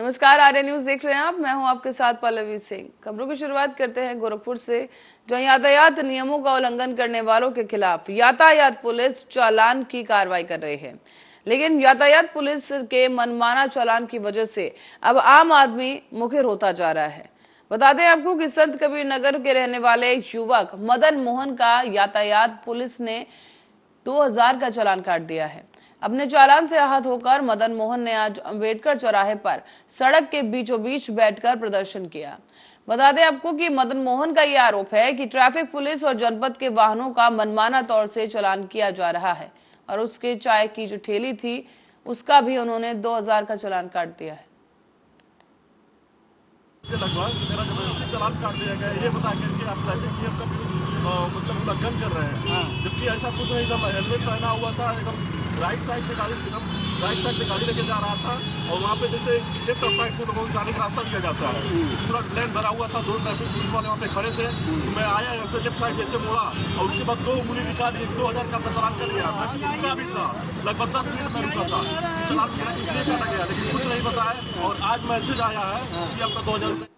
नमस्कार, आर्या न्यूज देख रहे हैं आप। मैं हूं आपके साथ पल्लवी सिंह। खबरों की शुरुआत करते हैं गोरखपुर से, जो यातायात नियमों का उल्लंघन करने वालों के खिलाफ यातायात पुलिस चालान की कार्रवाई कर रही है। लेकिन यातायात पुलिस के मनमाना चालान की वजह से अब आम आदमी मुखर होता जा रहा है। बता दें आपको कि संत कबीर नगर के रहने वाले युवक मदन मोहन का यातायात पुलिस ने 2000 का चालान काट दिया है। अपने चालान से आहत होकर मदन मोहन ने आज अंबेडकर चौराहे पर सड़क के बीचों बीच बैठकर प्रदर्शन किया। बता दें आपको कि मदन मोहन का यह आरोप है कि ट्रैफिक पुलिस और जनपद के वाहनों का मनमाना तौर से चालान किया जा रहा है और उसके चाय की जो ठेली थी उसका भी उन्होंने 2000 का चालान काट दिया है। लगभग मेरा जबरदस्ती चालान काट दिया गया, ये बता के आप ट्रैफिक नियम का मतलब उल्लंघन कर रहे हैं, जबकि ऐसा कुछ नहीं था। हेलमेट पहना हुआ था, एकदम राइट साइड से गाड़ी लेके जा रहा था और वहाँ पे जैसे लेफ्ट और राइट से लोगों को जाने का रास्ता दिया जाता है, पूरा लेन भरा हुआ था। 2 ट्रैफिक पुलिस वाले वहाँ पे खड़े थे, तो मैं आया ऐसे लेफ्ट साइड जैसे मोड़ा और उसके बाद 2 उंगली निकाल दी, 2000 का चालान कर दिया। रुका भी था, लगभग 10 मिनट में रुका था। चालान इसलिए काटा गया, लेकिन कुछ नहीं बताया। और आज मैसेज आया है कि आपका 2000 से।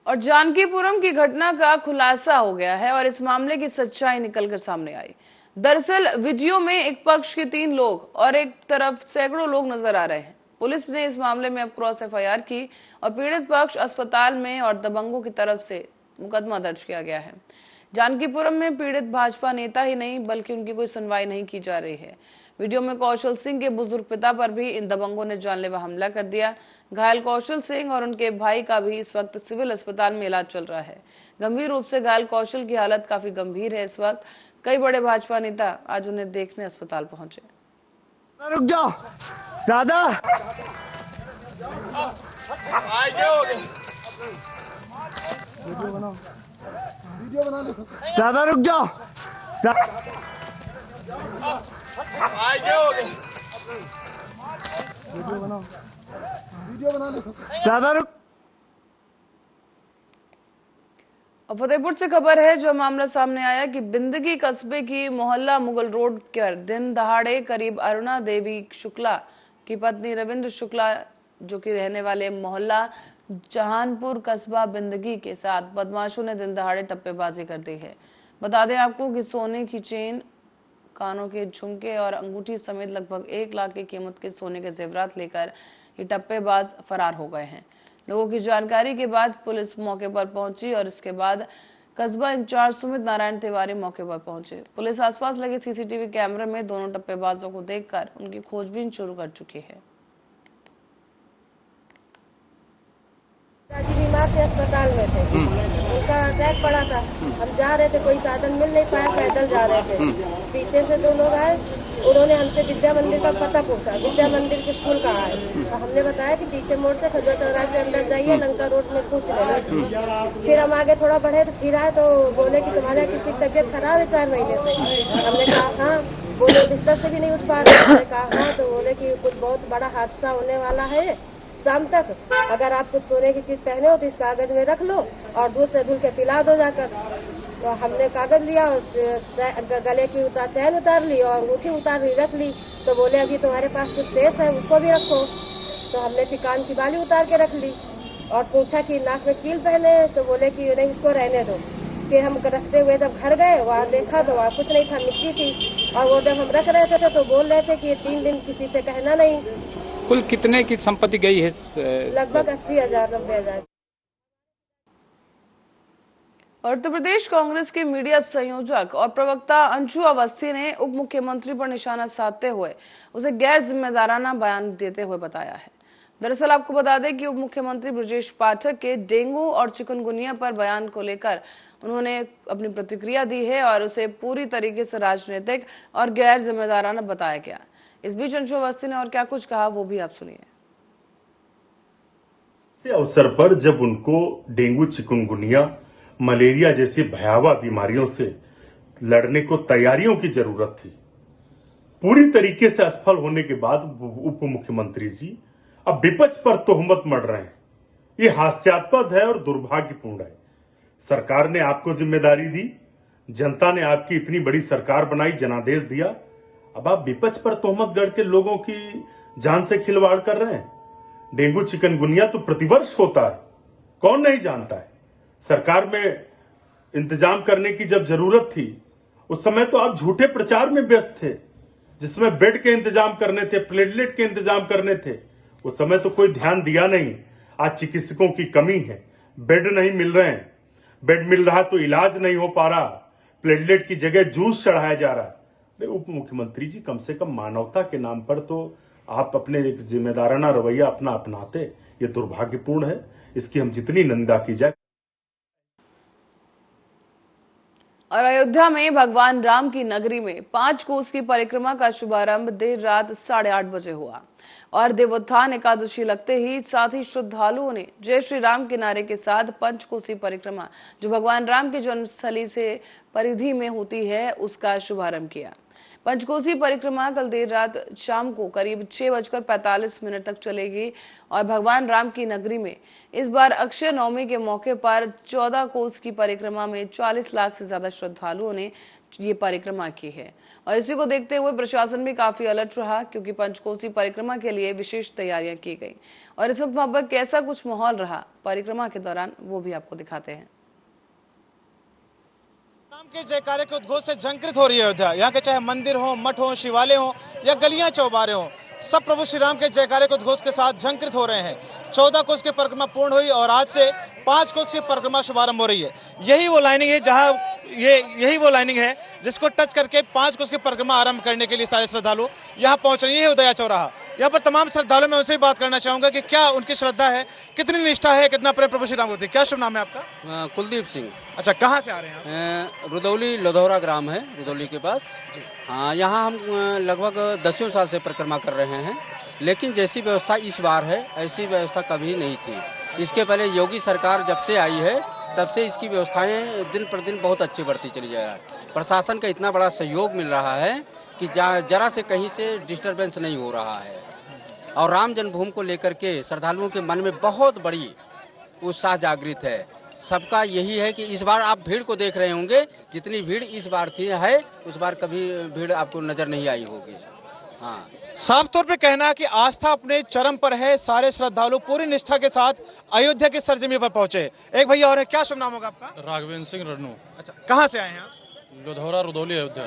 और जानकीपुरम की घटना का खुलासा हो गया है और इस मामले की सच्चाई निकलकर सामने आई। दरअसल वीडियो में एक पक्ष के 3 लोग और एक तरफ सैकड़ों लोग नजर आ रहे हैं। पुलिस ने इस मामले में अब क्रॉस एफआईआर की और पीड़ित पक्ष अस्पताल में और दबंगों की तरफ से मुकदमा दर्ज किया गया है। जानकीपुरम में पीड़ित भाजपा नेता ही नहीं बल्कि उनकी कोई सुनवाई नहीं की जा रही है। वीडियो में कौशल सिंह के बुजुर्ग पिता पर भी इन दबंगों ने जानलेवा हमला कर दिया। घायल कौशल सिंह और उनके भाई का भी इस वक्त सिविल अस्पताल में इलाज चल रहा है। गंभीर रूप से घायल कौशल की हालत काफी गंभीर है। इस वक्त कई बड़े भाजपा नेता आज उन्हें देखने अस्पताल पहुंचे। रुक जाओ दादा, वीडियो बना लो दादा, रुक जाओ वीडियो बना लो दादा, रुक। फतेहपुर से खबर है, जो मामला सामने आया कि बिंदगी कस्बे की मोहल्ला मुगल रोड पर दिन दहाड़े करीब अरुणा देवी शुक्ला की पत्नी रविंद्र शुक्ला, जो कि रहने वाले मोहल्ला जहानपुर कस्बा बिंदगी के साथ बदमाशों ने दिन दहाड़े टप्पेबाजी कर दी है। बता दें आपको कि सोने की चेन, कानों के झुमके और अंगूठी समेत लगभग 1 लाख की कीमत के सोने के जेवरात लेकर ये टप्पेबाज फरार हो गए हैं। लोगों की जानकारी के बाद पुलिस मौके पर पहुंची और इसके बाद कस्बा इंचार्ज सुमित नारायण तिवारी मौके पर पहुंचे। पुलिस आसपास लगे सीसीटीवी कैमरे में दोनों टप्पेबाजों को देखकर उनकी खोजबीन शुरू कर चुकी है। बीमार थे, अस्पताल में थे, उनका अटैक पड़ा था। हम जा रहे थे, कोई साधन मिल नहीं पाया, पैदल जा रहे थे। पीछे से 2 लोग आए, उन्होंने हमसे विद्या मंदिर का पता पूछा, विद्या मंदिर के स्कूल का है। तो हमने बताया कि पीछे मोड़ से खजूर चौराहे से अंदर जाइए, लंका रोड में पूछ लेना। फिर हम आगे थोड़ा बढ़े तो फिर आए तो बोले कि तुम्हारे किसी की तबियत खराब है 4 महीने से। हमने कहा हाँ। बोले बिस्तर से भी नहीं उठ पा रहे। हमने कहा हाँ। तो बोले कि कुछ बहुत बड़ा हादसा होने वाला है शाम तक, अगर आप कुछ सोने की चीज पहने हो तो इस कागज में रख लो और दूध से धुल के पिला दो जाकर। तो हमने कागज लिया, गले की चैन उतार ली और अंगूठी उतार ली, रख ली। तो बोले अभी तुम्हारे पास कुछ शेष है, उसको भी रखो। तो हमने फिर कान की बाली उतार के रख ली और पूछा कि नाक में कील पहने, तो बोले कि नहीं उसको रहने दो। फिर हम रखते हुए जब घर गए, वहाँ देखा तो वहाँ कुछ नहीं था, मिट्टी थी। और वो जब हम रख रहे थे तो बोल रहे थे कि 3 दिन किसी से कहना नहीं। कुल कितने की संपत्ति गई है? लगभग 80,000 90,000। उत्तर प्रदेश कांग्रेस के मीडिया संयोजक और प्रवक्ता अंशु अवस्थी ने उप मुख्यमंत्री पर निशाना साधते हुए उसे गैर जिम्मेदाराना बयान देते हुए बताया है। दरअसल आपको बता दें कि उप मुख्यमंत्री ब्रजेश पाठक के डेंगू और चिकनगुनिया पर बयान को लेकर उन्होंने अपनी प्रतिक्रिया दी है और उसे पूरी तरीके से राजनीतिक और गैर जिम्मेदाराना बताया गया। इस बीच अंशु अवस्थी ने और क्या कुछ कहा वो भी आप सुनिए। इस अवसर पर जब उनको डेंगू, चिकनगुनिया, मलेरिया जैसी भयावह बीमारियों से लड़ने को तैयारियों की जरूरत थी, पूरी तरीके से असफल होने के बाद उप मुख्यमंत्री जी अब विपक्ष पर तोहमत मढ़ रहे हैं। ये हास्यास्पद है और दुर्भाग्यपूर्ण है। सरकार ने आपको जिम्मेदारी दी, जनता ने आपकी इतनी बड़ी सरकार बनाई, जनादेश दिया, अब आप विपक्ष पर तोहमत गढ़ के लोगों की जान से खिलवाड़ कर रहे हैं। डेंगू चिकनगुनिया तो प्रतिवर्ष होता है, कौन नहीं जानता है। सरकार में इंतजाम करने की जब जरूरत थी उस समय तो आप झूठे प्रचार में व्यस्त थे, जिसमें बेड के इंतजाम करने थे, प्लेटलेट के इंतजाम करने थे। उस समय तो कोई ध्यान दिया नहीं। आज चिकित्सकों की कमी है, बेड नहीं मिल रहे हैं। बेड मिल रहा तो इलाज नहीं हो पा रहा, प्लेटलेट की जगह जूस चढ़ाया जा रहा है। उप मुख्यमंत्री जी, कम से कम मानवता के नाम पर तो आप अपने एक जिम्मेदाराना रवैया अपना अपनाते। ये दुर्भाग्यपूर्ण है, इसकी हम जितनी निंदा की जाए। और अयोध्या में भगवान राम की नगरी में 5 कोस की परिक्रमा का शुभारंभ देर रात 8:30 बजे हुआ और देवोत्थान एकादशी लगते ही साथ ही श्रद्धालुओं ने जय श्री राम के नारे के साथ पंचकोसी परिक्रमा, जो भगवान राम की जन्मस्थली से परिधि में होती है, उसका शुभारंभ किया। पंचकोसी परिक्रमा कल देर रात शाम को करीब 6:45 तक चलेगी और भगवान राम की नगरी में इस बार अक्षय नवमी के मौके पर 14 कोस की परिक्रमा में 40 लाख से ज्यादा श्रद्धालुओं ने ये परिक्रमा की है। और इसी को देखते हुए प्रशासन भी काफी अलर्ट रहा, क्योंकि पंचकोसी परिक्रमा के लिए विशेष तैयारियां की गई। और इस वक्त वहां पर कैसा कुछ माहौल रहा परिक्रमा के दौरान, वो भी आपको दिखाते हैं। राम के जयकारे के उद्घोष से झंकृत हो रही है अयोध्या। यहाँ के चाहे मंदिर हो, मठ हो, शिवालय हो या गलियां चौबारे हो, सब प्रभु श्री राम के जयकारे के उद्घोष के साथ झंकृत हो रहे हैं। 14 कोस की परिक्रमा पूर्ण हुई और आज से 5 कोस की परिक्रमा शुभारंभ हो रही है। यही वो लाइनिंग है जिसको टच करके 5 कोस की परिक्रमा आरंभ करने के लिए सारे श्रद्धालु यहाँ पहुंच रहे हैं। ये उदया चौराहा, यहाँ पर तमाम श्रद्धालुओं में उनसे बात करना चाहूंगा कि क्या उनकी श्रद्धा है, कितनी निष्ठा है, कितना प्रेम प्रभु श्री राम होती है। क्या शुभ नाम है आपका? कुलदीप सिंह। अच्छा, कहाँ से आ रहे हैं आप? रुदौली लोधौरा ग्राम है, रुदौली के पास। हाँ, यहाँ हम लगभग 10 साल से परिक्रमा कर रहे हैं, लेकिन जैसी व्यवस्था इस बार है ऐसी व्यवस्था कभी नहीं थी। इसके पहले योगी सरकार जब से आई है तब से इसकी व्यवस्थाएं दिन प्रतिदिन बहुत अच्छी बढ़ती चली जा रहा है। प्रशासन का इतना बड़ा सहयोग मिल रहा है कि जरा से कहीं से डिस्टरबेंस नहीं हो रहा है। और राम जन्मभूमि को लेकर के श्रद्धालुओं के मन में बहुत बड़ी उत्साह जागृत है। सबका यही है कि इस बार आप भीड़ को देख रहे होंगे, जितनी भीड़ इस बार थी है उस बार कभी भीड़ आपको नजर नहीं आई होगी। हाँ, साफ तौर पे कहना है कि आस्था अपने चरम पर है। सारे श्रद्धालु पूरी निष्ठा के साथ अयोध्या की सरजमी पर पहुंचे। एक भैया और है, क्या शुभ नाम होगा आपका? राघवेंद्र सिंह रन्नू। अच्छा, कहाँ से आए हैं आप? लोधौरा रुदौली अयोध्या।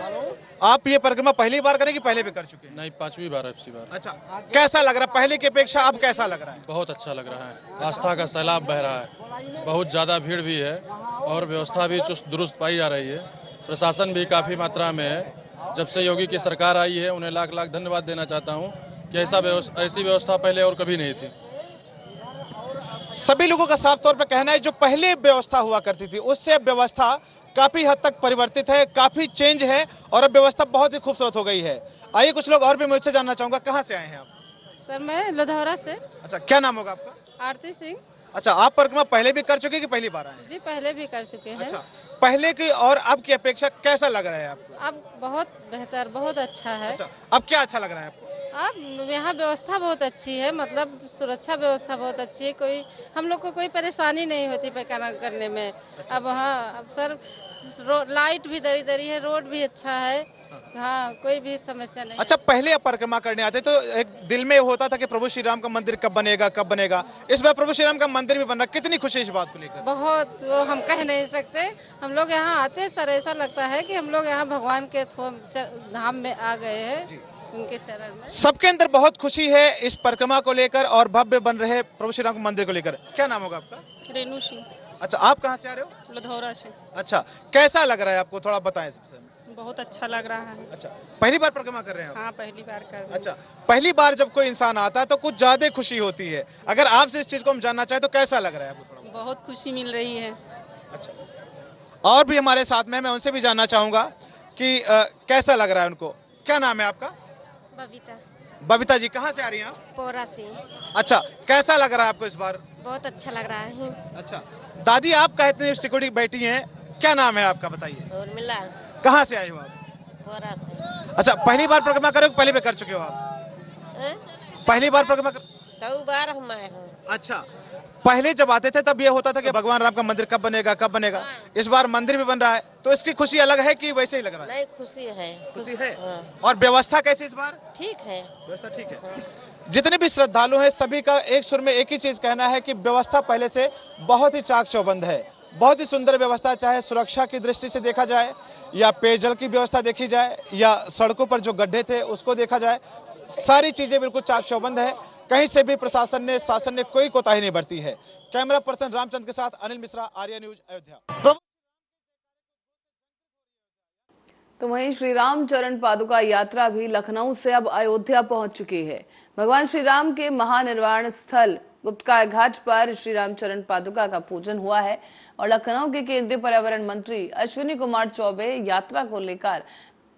आप ये परिक्रमा पहली बार करें कि पहले भी कर चुके हैं? नहीं, 5वीं बार है इसी बार। अच्छा, कैसा लग रहा है पहले की अपेक्षा अब कैसा लग रहा है? बहुत अच्छा लग रहा है, आस्था का सैलाब बह रहा है। बहुत ज्यादा भीड़ भी है और व्यवस्था भी चुस्त दुरुस्त पाई जा रही है। प्रशासन भी काफी मात्रा में है। जब से योगी की सरकार आई है उन्हें लाख लाख धन्यवाद देना चाहता हूँ कि ऐसी व्यवस्था पहले और कभी नहीं थी। सभी लोगों का साफ तौर पर कहना है जो पहले व्यवस्था हुआ करती थी उससे व्यवस्था काफी हद तक परिवर्तित है, काफी चेंज है और अब व्यवस्था बहुत ही खूबसूरत हो गई है। आइए कुछ लोग और भी मुझसे जानना चाहूंगा, कहाँ से आए हैं आप? सर, मैं लोधौरा से। अच्छा, क्या नाम होगा आपका? आरती सिंह। अच्छा, आप परिक्रमा पहले भी कर चुके कि पहली बार आए? जी, पहले भी कर चुके हैं। अच्छा, पहले की और अब की अपेक्षा कैसा लग रहा है आपको? अब बहुत बेहतर, बहुत अच्छा है। अच्छा, अब क्या अच्छा लग रहा है आपको? अब यहाँ व्यवस्था बहुत अच्छी है, मतलब सुरक्षा व्यवस्था बहुत अच्छी है। कोई हम लोग को कोई परेशानी नहीं होती पैखाना करने में। अब हाँ, अब सर लाइट भी दरी दरी है, रोड भी अच्छा है। हाँ, कोई भी समस्या नहीं। अच्छा, पहले आप परिक्रमा करने आते तो एक दिल में होता था कि प्रभु श्री राम का मंदिर कब बनेगा, कब बनेगा। इस बार प्रभु श्री राम का मंदिर भी बन रहा, कितनी खुशी इस बात को लेकर? बहुत, वो हम कह नहीं सकते। हम लोग यहाँ आते सर ऐसा लगता है कि हम लोग यहाँ भगवान के धाम में आ गए हैं, उनके चरण में। सबके अंदर बहुत खुशी है इस परिक्रमा को लेकर और भव्य बन रहे प्रभु श्री राम मंदिर को लेकर। क्या नाम होगा आपका? रेणु सिंह। अच्छा, आप कहाँ से आ रहे हो? लोधौरा से। अच्छा, कैसा लग रहा है आपको, थोड़ा बताएं सबसे। बहुत अच्छा लग रहा है। अच्छा, पहली बार परिक्रमा कर रहे हैं आप? हाँ, पहली बार कर रहे हैं। अच्छा, पहली बार जब कोई इंसान आता है तो कुछ ज्यादा खुशी होती है। अगर आपसे इस चीज को हम जानना चाहें तो कैसा लग रहा है आपको? थोड़ा बहुत खुशी मिल रही है। अच्छा, और भी हमारे साथ में, मैं उनसे भी जानना चाहूंगा कि कैसा लग रहा है उनको। क्या नाम है आपका? बबीता। बबीता जी, कहाँ से आ रही हैं आप? पोरा से। अच्छा, कैसा लग रहा है आपको इस बार? बहुत अच्छा लग रहा है। अच्छा, दादी आप कहते हैं सिक्योरिटी बैठी हैं, क्या नाम है आपका बताइए? उर्मिला। कहाँ से आए हो आप? पोरा से। अच्छा, पहली बार परिक्रमा करो, पहले भी कर चुके हो आप? पहली बार परिक्रमा कई बार हम आए हैं। अच्छा, पहले जब आते थे तब ये होता था कि भगवान राम का मंदिर कब बनेगा। इस बार मंदिर भी बन रहा है, तो इसकी खुशी अलग है कि वैसे ही लग रहा है? नहीं, खुशी है। खुशी है। हाँ। और व्यवस्था कैसी इस बार? ठीक है, व्यवस्था ठीक है। जितने भी श्रद्धालु हैं सभी का एक सुर में एक ही चीज कहना है कि व्यवस्था पहले से बहुत ही चाक चौबंद है, बहुत ही सुंदर व्यवस्था, चाहे सुरक्षा की दृष्टि से देखा जाए या पेयजल की व्यवस्था देखी जाए या सड़कों पर जो गड्ढे थे उसको देखा जाए, सारी चीजें बिल्कुल चाक चौबंद है। कहीं से भी शासन ने कोई कोताही नहीं बरती है। कैमरा पर्सन रामचंद्र के साथ अनिल मिश्रा, आर्या न्यूज, अयोध्या। तो वहीं श्री राम चरण पादुका यात्रा भी लखनऊ से अब अयोध्या पहुंच चुकी है। भगवान श्री राम के महानिर्वाण स्थल गुप्तकाय घाट पर श्री राम चरण पादुका का पूजन हुआ है और लखनऊ के केंद्रीय पर्यावरण मंत्री अश्विनी कुमार चौबे यात्रा को लेकर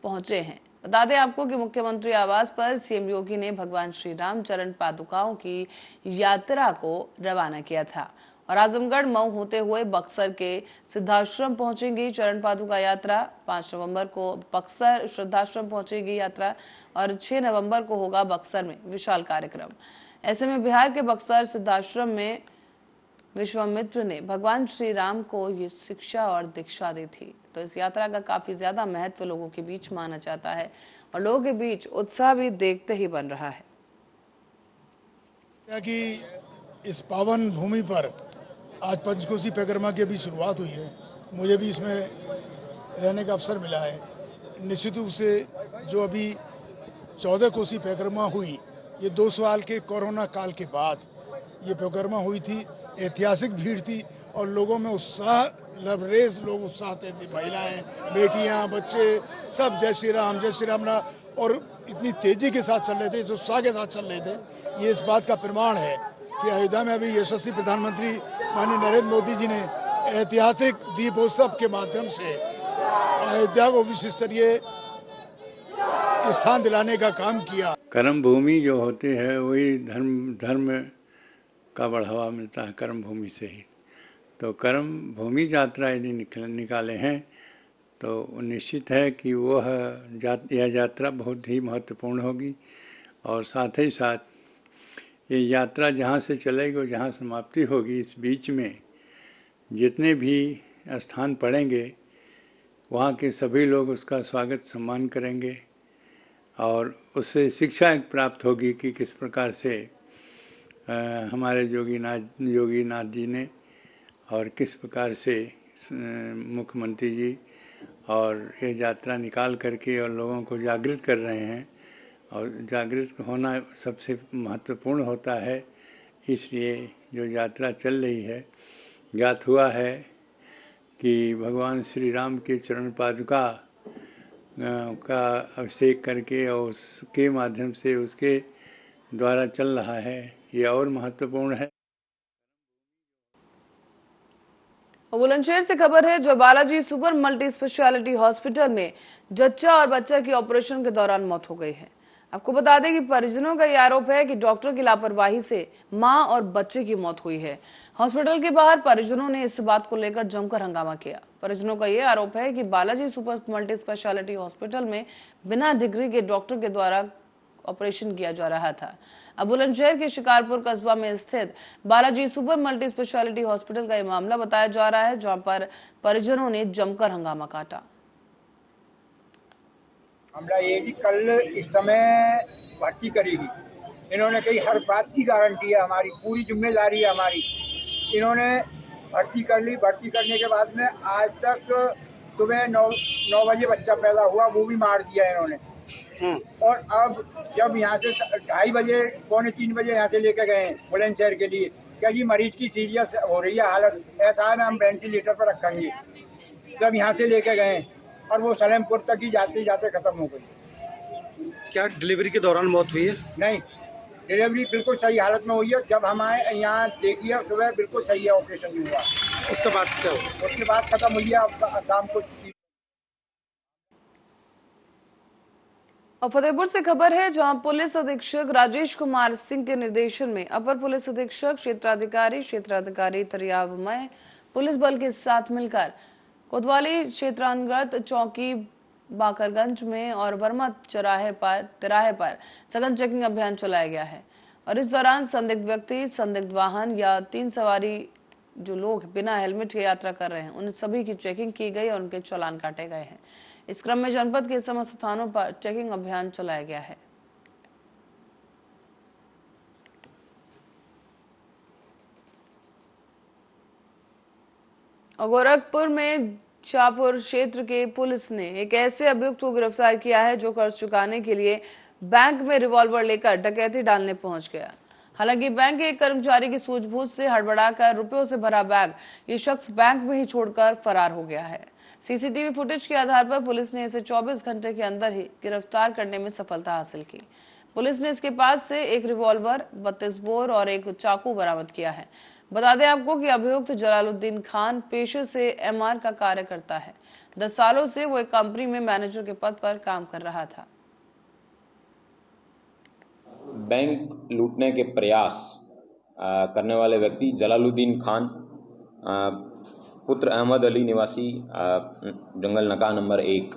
पहुंचे हैं। बता दें आपको कि मुख्यमंत्री आवास पर सीएम योगी ने भगवान श्री राम चरण पादुकाओं की यात्रा को रवाना किया था और आजमगढ़ मऊ होते हुए बक्सर के सिद्धाश्रम पहुंचेगी चरण पादुका यात्रा। 5 नवंबर को बक्सर सिद्धाश्रम पहुंचेगी यात्रा और 6 नवंबर को होगा बक्सर में विशाल कार्यक्रम। ऐसे में बिहार के बक्सर सिद्धाश्रम में विश्वामित्र ने भगवान श्री राम को ये शिक्षा और दीक्षा दी थी, तो इस यात्रा का काफी ज्यादा महत्व लोगों के बीच माना जाता है और लोगों के बीच उत्साह भी देखते ही बन रहा है। कि इस पावन भूमि पर आज पंचकोसी परिक्रमा की अभी शुरुआत हुई है, मुझे भी इसमें रहने का अवसर मिला है। निश्चित रूप से जो अभी 14 कोसी परिक्रमा हुई, ये 2 साल के कोरोना काल के बाद ये परिक्रमा हुई थी। ऐतिहासिक भीड़ थी और लोगों में उत्साह, लबरेज लोग उत्साह थे, महिलाएं, बेटियां, बच्चे सब जय श्री राम ना, और इतनी तेजी के साथ चल रहे थे, इस उत्साह के साथ चल रहे थे। ये इस बात का प्रमाण है कि अयोध्या में अभी यशस्वी प्रधानमंत्री माननीय नरेंद्र मोदी जी ने ऐतिहासिक दीपोत्सव के माध्यम से अयोध्या को विश्व स्तरीय स्थान दिलाने का काम किया। कर्म भूमि जो होती है वही धर्म का बढ़ावा मिलता है कर्म भूमि से ही। तो कर्म भूमि यात्रा यदि निकाले हैं तो निश्चित है कि यह यात्रा बहुत ही महत्वपूर्ण होगी और साथ ही साथ ये यात्रा जहाँ से चलेगी और जहाँ समाप्ति होगी, इस बीच में जितने भी स्थान पड़ेंगे वहाँ के सभी लोग उसका स्वागत सम्मान करेंगे और उससे शिक्षा प्राप्त होगी कि किस प्रकार से हमारे योगीनाथ जी ने और किस प्रकार से मुख्यमंत्री जी और ये यात्रा निकाल करके और लोगों को जागृत कर रहे हैं और जागृत होना सबसे महत्वपूर्ण होता है। इसलिए जो यात्रा चल रही है, ज्ञात हुआ है कि भगवान श्री राम के चरण पादुका का अभिषेक करके और उसके माध्यम से उसके द्वारा चल रहा है, ये और महत्वपूर्ण है। बुलंदशहर से खबर है, जो Balaji super multi speciality hospital में जच्चा और बच्चा की ऑपरेशन के दौरान मौत हो गई है। आपको बता दें कि परिजनों का यह आरोप है कि डॉक्टर की लापरवाही से मां और बच्चे की मौत हुई है। हॉस्पिटल के बाहर परिजनों ने इस बात को लेकर जमकर हंगामा किया। परिजनों का यह आरोप है कि Balaji super multi speciality hospital में बिना डिग्री के डॉक्टर के द्वारा ऑपरेशन किया जा रहा था। अब बुलंदशहर के शिकारपुर कस्बा में स्थित Balaji super multi speciality hospital का यह मामला बताया जा रहा है, जहां पर परिजनों ने जमकर हंगामा काटा। हमरा ये कि कल इस समय भर्ती करेगी, इन्होंने कही हर बात की गारंटी है, हमारी पूरी जिम्मेदारी है हमारी। इन्होंने भर्ती कर ली, भर्ती करने के बाद में आज तक सुबह 9 बजे बच्चा पैदा हुआ, वो भी मार दिया इन्होंने। और अब जब यहाँ से 2:30 बजे 2:45 बजे यहाँ से लेकर गए बुलंदशहर के लिए, क्या जी मरीज की सीरियस हो रही है हालत, ऐसा है हम वेंटिलेटर पर रखेंगे। जब यहाँ से लेकर गए और वो सलेमपुर तक ही जाते जाते खत्म हो गई। क्या डिलीवरी के दौरान मौत हुई है? नहीं, डिलीवरी बिल्कुल सही हालत में हुई है। जब हम आए यहाँ देखिए सुबह बिल्कुल सही है, ऑपरेशन भी हुआ। उसके बाद क्या हुआ? उसके बाद खत्म हुई है शाम को। और फतेहपुर से खबर है, जहां पुलिस अधीक्षक राजेश कुमार सिंह के निर्देशन में अपर पुलिस अधीक्षक क्षेत्राधिकारी तरियावमय पुलिस बल के साथ मिलकर कोतवाली क्षेत्रांतर्गत चौकी बाकरगंज में और वर्मा तिराहे पर सघन चेकिंग अभियान चलाया गया है। और इस दौरान संदिग्ध व्यक्ति, संदिग्ध वाहन या 3 सवारी जो लोग बिना हेलमेट के यात्रा कर रहे हैं उन सभी की चेकिंग की गई और उनके चालान काटे गए हैं। इस क्रम में जनपद के समस्त स्थानों पर चेकिंग अभियान चलाया गया है। और गोरखपुर में शाहपुर क्षेत्र के पुलिस ने एक ऐसे अभियुक्त को गिरफ्तार किया है जो कर्ज चुकाने के लिए बैंक में रिवॉल्वर लेकर डकैती डालने पहुंच गया। हालांकि बैंक के एक कर्मचारी की सूझबूझ से हड़बड़ाकर रुपयों से भरा बैग ये शख्स बैंक में ही छोड़कर फरार हो गया है। सीसीटीवी फुटेज के आधार पर पुलिस ने इसे 24 घंटे के अंदर ही गिरफ्तार करने में सफलता हासिल की। पुलिस ने इसके पास से एक रिवॉल्वर, 32 बोर और एक चाकू बरामद किया है। बता दें आपको कि अभियुक्त जलालुद्दीन खान पेशे से एमआर का कार्य करता है। 10 सालों से वो एक कंपनी में मैनेजर के पद पर काम कर रहा था। बैंक लूटने के प्रयास करने वाले व्यक्ति जलालुद्दीन खान पुत्र अहमद अली निवासी जंगल नका नंबर 1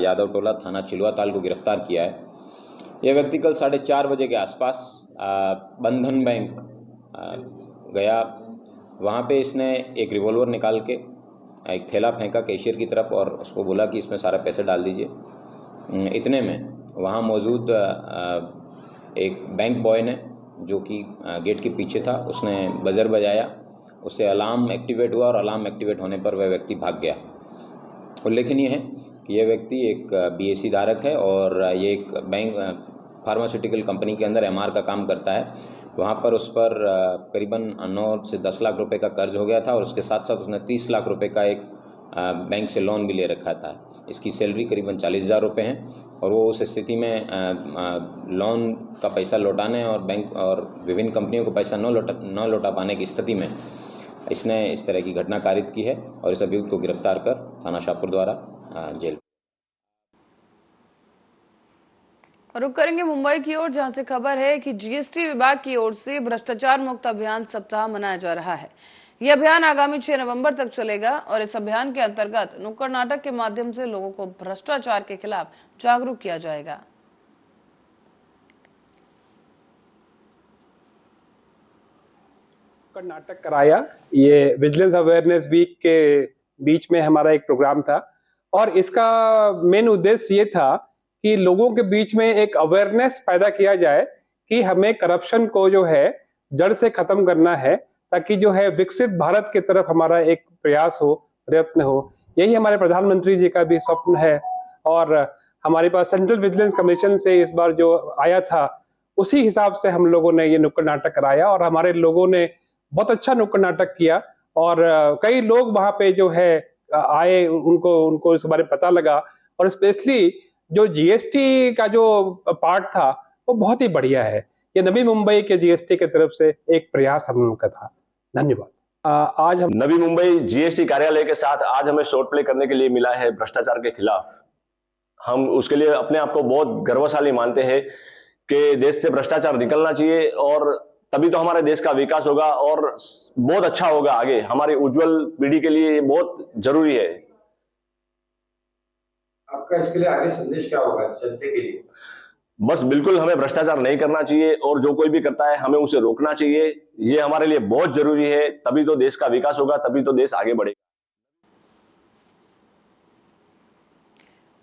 यादव टोला थाना चिलवाताल को गिरफ्तार किया है। यह व्यक्ति कल 4:30 बजे के आसपास बंधन बैंक गया। वहाँ पे इसने एक रिवॉल्वर निकाल के एक थैला फेंका कैशियर की तरफ और उसको बोला कि इसमें सारा पैसे डाल दीजिए। इतने में वहाँ मौजूद एक बैंक बॉय ने, जो कि गेट के पीछे था, उसने बजर बजाया। उससे अलार्म एक्टिवेट हुआ और अलार्म एक्टिवेट होने पर वह व्यक्ति भाग गया। उल्लेखनीय है कि यह व्यक्ति एक बीएससी धारक है और ये एक बैंक फार्मास्यूटिकल कंपनी के अंदर एमआर का काम करता है। वहाँ पर उस पर करीबन 9 से 10 लाख रुपए का कर्ज हो गया था और उसके साथ साथ उसने 30 लाख रुपए का एक बैंक से लोन भी ले रखा था। इसकी सैलरी करीबन 40,000 रुपये है और वो उस स्थिति में लोन का पैसा लौटाने और बैंक और विभिन्न कंपनियों को पैसा न लौटा पाने की स्थिति में इसने इस तरह की घटना कारित की है और इस अभियुक्त को गिरफ्तार कर थाना शाहपुर द्वारा जेल। रुक करेंगे मुंबई की ओर, जहां से खबर है कि जीएसटी विभाग की ओर से भ्रष्टाचार मुक्त अभियान सप्ताह मनाया जा रहा है। यह अभियान आगामी 6 नवंबर तक चलेगा और इस अभियान के अंतर्गत नुक्कड़ नाटक के माध्यम से लोगों को भ्रष्टाचार के खिलाफ जागरूक किया जाएगा। नुक्कड़ नाटक कराया, ये विजिलेंस अवेयरनेस वीक के बीच में हमारा एक प्रोग्राम था और इसका मेन उद्देश्य ये था कि लोगों के बीच में एक अवेयरनेस पैदा किया जाए कि हमें करप्शन को जो है जड़ से खत्म करना है, ताकि जो है विकसित भारत की तरफ हमारा एक प्रयास हो, प्रयत्न हो। यही हमारे प्रधानमंत्री जी का भी स्वप्न है और हमारे पास सेंट्रल विजिलेंस कमीशन से इस बार जो आया था उसी हिसाब से हम लोगों ने ये नुक्कड़ नाटक कराया और हमारे लोगों ने बहुत अच्छा नुक्कड़ नाटक किया और कई लोग वहाँ पे जो है आए, उनको इस बारे में पता लगा और स्पेशली जो जीएसटी का जो पार्ट था वो बहुत ही बढ़िया है। ये नवी मुंबई के जीएसटी की तरफ से एक प्रयास हम लोगों का था। धन्यवाद। आज हम नवी मुंबई जीएसटी कार्यालय के साथ आज हमें शॉर्ट प्ले करने के लिए मिला है भ्रष्टाचार के खिलाफ। हम उसके लिए अपने आप को बहुत गर्वशाली मानते हैं कि देश से भ्रष्टाचार निकलना चाहिए और तभी तो हमारे देश का विकास होगा और बहुत अच्छा होगा आगे। हमारी उज्जवल पीढ़ी के लिए ये बहुत जरूरी है। आपका इसके लिए आगे संदेश क्या होगा जनता के लिए? बस बिल्कुल हमें भ्रष्टाचार नहीं करना चाहिए और जो कोई भी करता है हमें उसे रोकना चाहिए। ये हमारे लिए बहुत जरूरी है, तभी तो देश का विकास होगा, तभी तो देश आगे बढ़ेगा।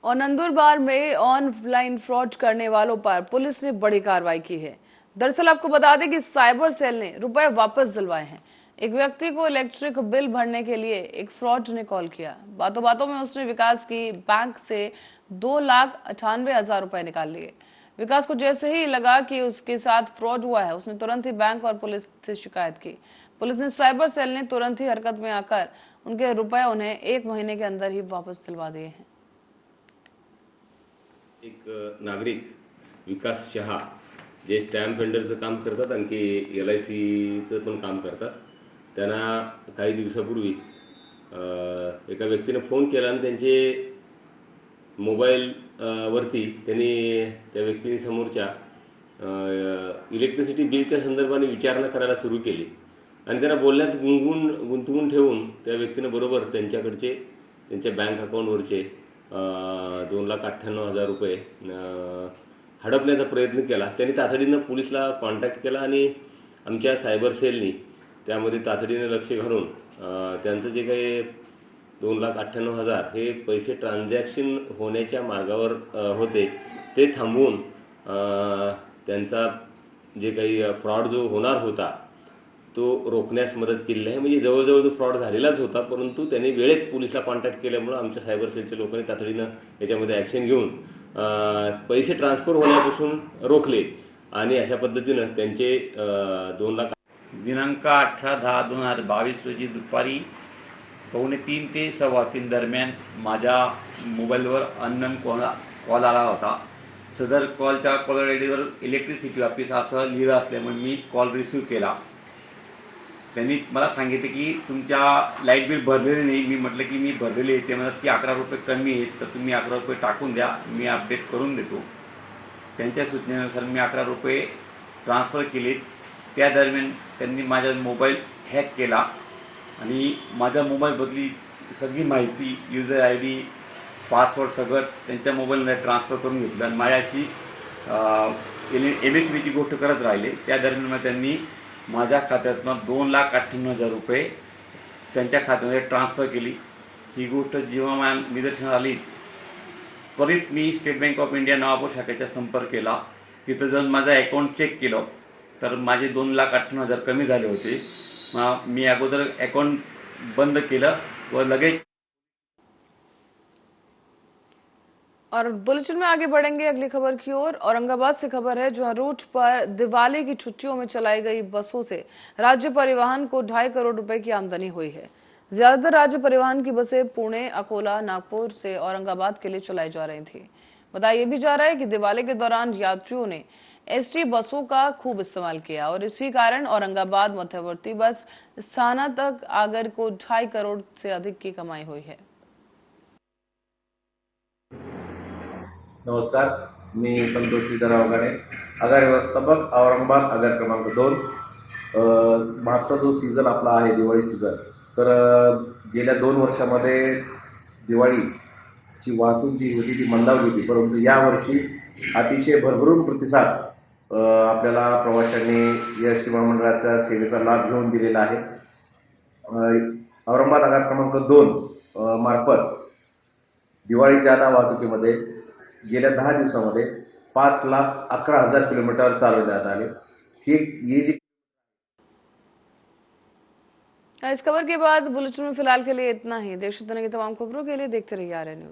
और नंदुरबार में ऑनलाइन फ्रॉड करने वालों पर पुलिस ने बड़ी कार्रवाई की है। दरअसल आपको बता दें कि साइबर सेल ने रुपए वापस दिलवाए हैं। एक व्यक्ति को इलेक्ट्रिक बिल भरने के लिए एक फ्रॉड ने कॉल किया। बातों बातों में उसने विकास की बैंक से 2,98,000 रुपए निकाल लिए। विकास को जैसे ही लगा कि उसके साथ फ्रॉड हुआ है, उसने तुरंत ही बैंक और पुलिस से शिकायत की। पुलिस ने साइबर सेल ने तुरंत ही हरकत में आकर उनके रुपए उन्हें 1 महीने के अंदर ही वापस दिलवा दिए हैं। एक नागरिक विकास शहा जे स्टॅम्प वेंडरचं काम करतात आणखी LICचं पण काम करतात, त्यांना काही दिवसापूर्वी एका व्यक्तीने फोन केला आणि त्यांचे मोबाईल वरती त्यांनी त्या व्यक्तीने समोरच्या इलेक्ट्रिसिटी बिलच्या संदर्भाने विचारणा करायला सुरू केली आणि त्यांना बोलण्यात गुंतवून ठेवून त्या व्यक्तीने बरोबर त्यांच्याकडचे त्यांच्या बँक अकाउंटवरचे 2,98,000 रुपये हडपण्याचा प्रयत्न केला. त्यांनी तातडीनं पोलिसला कॉन्टॅक्ट केला आणि आमच्या सायबर सेलनी त्यामध्ये तातडीनं लक्ष घालून त्यांचं जे काही 2,98,000 हे पैसे ट्रान्झॅक्शन होण्याच्या मार्गावर होते ते थांबवून त्यांचा जे काही फ्रॉड जो होणार होता तो रोखण्यास मदत केलेली आहे. म्हणजे जवळजवळ जो फ्रॉड झालेलाच होता, परंतु त्यांनी वेळेत पोलिसला कॉन्टॅक्ट केल्यामुळे आमच्या सायबर सेलच्या लोकांनी तातडीनं याच्यामध्ये ॲक्शन घेऊन पैसे ट्रान्सफर होण्यापासून रोखले आणि अशा पद्धतीनं त्यांचे 2 लाख दिनांक 18/10/2022 रोजी दुपारी 2:45 ते 3:15 दरम्यान माझ्या मोबाईलवर अननोन कॉल आला होता. सदर कॉलच्या कॉलर आयडीवर इलेक्ट्रिसिटी ऑफिस असं लिहिलं असल्यामुळे मी कॉल रिसिव्ह केला. त्यांनी मला सांगितलं की तुमच्या लाईट बिल भरलेले नाही. मी म्हटलं की मी भरलेले आहे. ते म्हणतात की 11 रुपये कमी आहेत तर तुम्ही 11 रुपये टाकून द्या, मी अपडेट करून देतो. त्यांच्या सूचनेनुसार मी 11 रुपये ट्रान्सफर केले. त्या दरम्यान त्यांनी माझा मोबाईल हॅक केला आणि माझ्या मोबाईलमधली सगळी माहिती, युजर आय डी, पासवर्ड सगळं त्यांच्या मोबाईलमध्ये ट्रान्सफर करून घेतलं आणि माझ्याशी MSBची गोष्ट करत राहिले. त्या दरम्यान मग त्यांनी माझ्या खात्यातनं 2,98,000 रुपये त्यांच्या खात्यामध्ये ट्रान्सफर केली. ही गोष्ट जेव्हा मला निदर्शनास आली त्वरित मी State Bank of India Navapur शाखेचा संपर्क केला. तिथं जाऊन माझं अकाउंट चेक केलं तर माझे 2,98,000 कमी झाले होते. मी अगोदर अकाउंट बंद केलं व लगेच. और बुलेटिन में आगे बढ़ेंगे अगली खबर की ओर। औरंगाबाद से खबर है, जहां रूट पर दिवाली की छुट्टियों में चलाई गई बसों से राज्य परिवहन को 2.5 करोड़ रुपए की आमदनी हुई है। ज्यादातर राज्य परिवहन की बसें पुणे, अकोला, नागपुर से औरंगाबाद के लिए चलाई जा रही थी। बताया यह भी जा रहा है कि दिवाली के दौरान यात्रियों ने ST बसों का खूब इस्तेमाल किया और इसी कारण औरंगाबाद मध्यवर्ती बस स्थाना तक आगर को 2.5 करोड़ से अधिक की कमाई हुई है। नमस्कार, मी संतोष श्रीधरराव गाणे, आगार व्यवस्थापक औरंगाबाद, आगार क्रमांक 2. मागचा जो सीझन आपला आहे दिवाळी सीझन, तर गेल्या 2 वर्षामध्ये दिवाळीची वाहतूक जी होती ती मंदावली होती, परंतु यावर्षी अतिशय भरभरून प्रतिसाद आपल्याला प्रवाशांनी ST महामंडळाच्या सेवेचा लाभ घेऊन दिलेला आहे. औरंगाबाद आगार क्रमांक 2 मार्फत दिवाळी जादा वाहतुकीमध्ये गेल्या 10 दिवसामध्ये 5,11,000 किलोमीटर चालवण्यात आले. ये जी इस खबर के बाद बुलेटिन में फिलहाल के लिए इतना ही। देश दुनिया की तमाम खबरों के लिए देखते रहिए आर्या न्यूज।